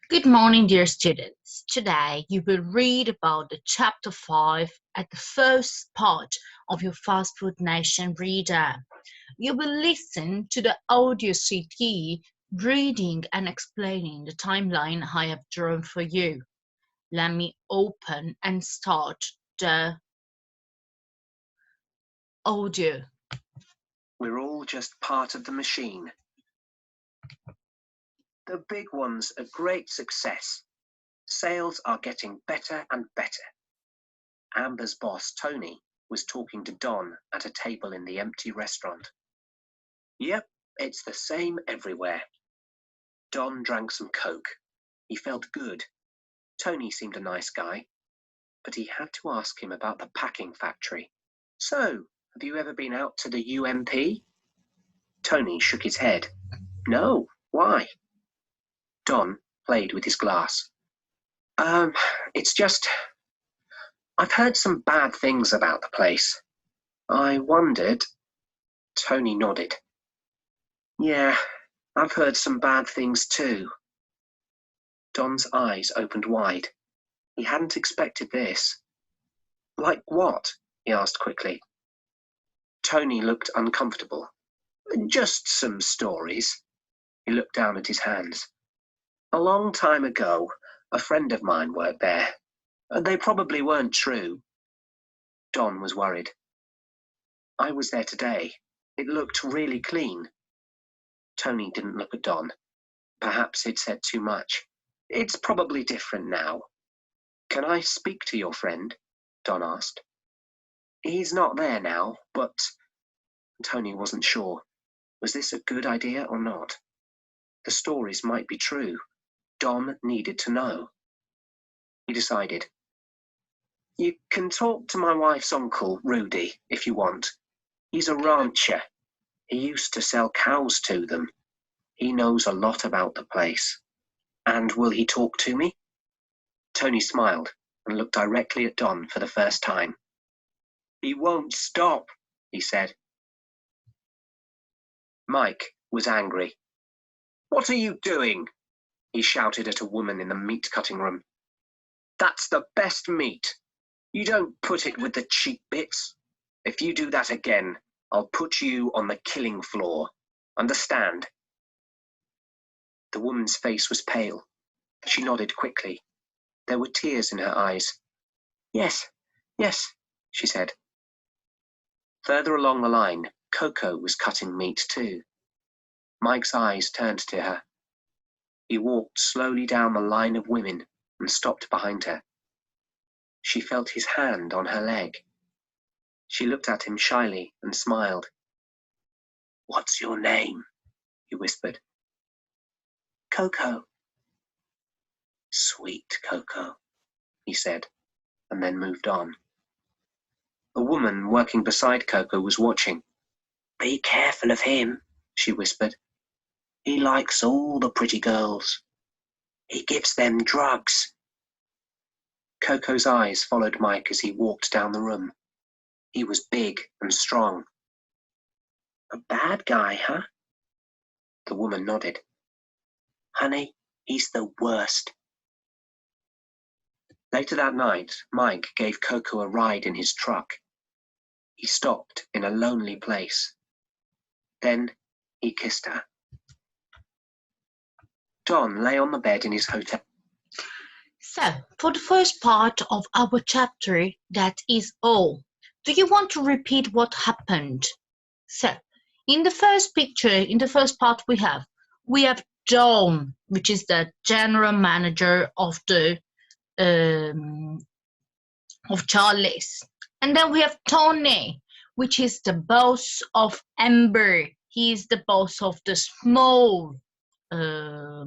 Good morning, dear students. Today you will read about the chapter 5 at the first part of your Fast Food Nation reader. You will listen to the audio CD reading and explaining the timeline I have drawn for you. Let me open and start the audio. We're all just part of the machine. The big one's a great success. Sales are getting better and better. Amber's boss, Tony, was talking to Don at a table in the empty restaurant. Yep, it's the same everywhere. Don drank some Coke. He felt good. Tony seemed a nice guy, but he had to ask him about the packing factory. So, have you ever been out to the UMP? Tony shook his head. No, why? Don played with his glass. It's just, I've heard some bad things about the place. I wondered. Tony nodded. Yeah, I've heard some bad things too. Don's eyes opened wide. He hadn't expected this. Like what? He asked quickly. Tony looked uncomfortable. Just some stories. He looked down at his hands. A long time ago, a friend of mine worked there. They probably weren't true. Don was worried. I was there today. It looked really clean. Tony didn't look at Don. Perhaps he'd said too much. It's probably different now. Can I speak to your friend? Don asked. He's not there now, but... Tony wasn't sure. Was this a good idea or not? The stories might be true. Don needed to know. He decided. You can talk to my wife's uncle, Rudy, if you want. He's a rancher. He used to sell cows to them. He knows a lot about the place. And will he talk to me? Tony smiled and looked directly at Don for the first time. He won't stop, he said. Mike was angry. What are you doing? He shouted at a woman in the meat cutting room. That's the best meat. You don't put it with the cheap bits. If you do that again, I'll put you on the killing floor. Understand? The woman's face was pale. She nodded quickly. There were tears in her eyes. Yes, she said. Further along the line, Coco was cutting meat too. Mike's eyes turned to her. He walked slowly down the line of women and stopped behind her. She felt his hand on her leg. She looked at him shyly and smiled. What's your name? He whispered. Coco. Sweet Coco, he said, and then moved on. A woman working beside Coco was watching. Be careful of him, she whispered. He likes all the pretty girls. He gives them drugs. Coco's eyes followed Mike as he walked down the room. He was big and strong. A bad guy, huh? The woman nodded. Honey, he's the worst. Later that night, Mike gave Coco a ride in his truck. He stopped in a lonely place. Then he kissed her. Don lay on the bed in his hotel. So, for the first part of our chapter, that is all. Do you want to repeat what happened? So, in the first picture, in the first part we have Don, which is the general manager of the of Charlie's. And then we have Tony, which is the boss of Amber. He is the boss of the small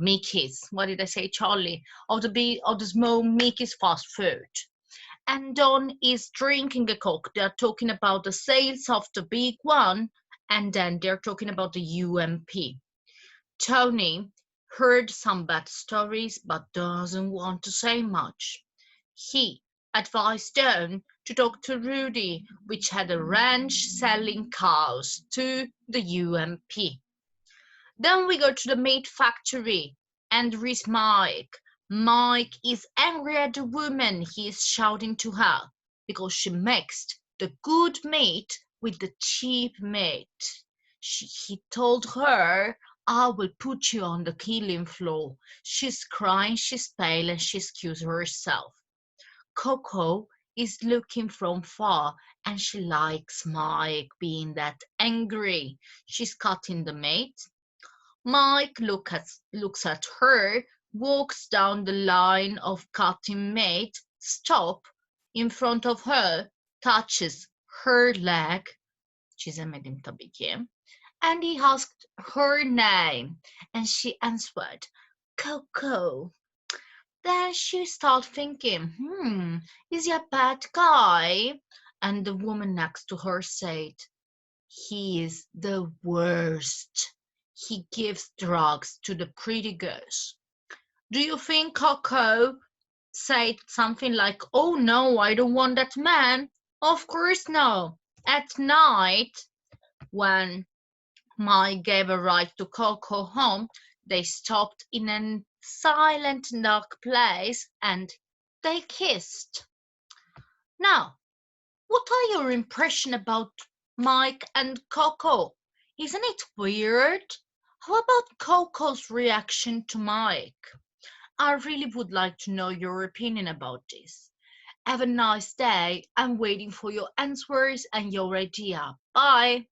Mickey's. What did I say, Charlie? Of the small Mickey's fast food. And Don is drinking a Coke. They're talking about the sales of the big one, and then they're talking about the UMP. Tony heard some bad stories, but doesn't want to say much. He advised Don to talk to Rudy, which had a ranch selling cows to the UMP. Then we go to the meat factory, and there is Mike, Mike is angry at the woman he is shouting to her because she mixed the good meat with the cheap meat. He told her, I will put you on the killing floor. She's crying, she's pale, and she excuses herself. Coco is looking from far and she likes Mike being that angry. She's cutting the meat. Mike looks at her, walks down the line of cutting meat, stops in front of her, touches her leg, çizemedim tabii ki, and he asked her name, and she answered, Coco. Then she started thinking, is he a bad guy? And the woman next to her said, he is the worst. He gives drugs to the pretty girls. Do you think Coco said something like, oh no, I don't want that man? Of course no. At night, when Mike gave a ride to Coco home, they stopped in a silent, dark place and they kissed. Now, what are your impressions about Mike and Coco? Isn't it weird? How about Coco's reaction to Mike? I really would like to know your opinion about this. Have a nice day. I'm waiting for your answers and your idea. Bye.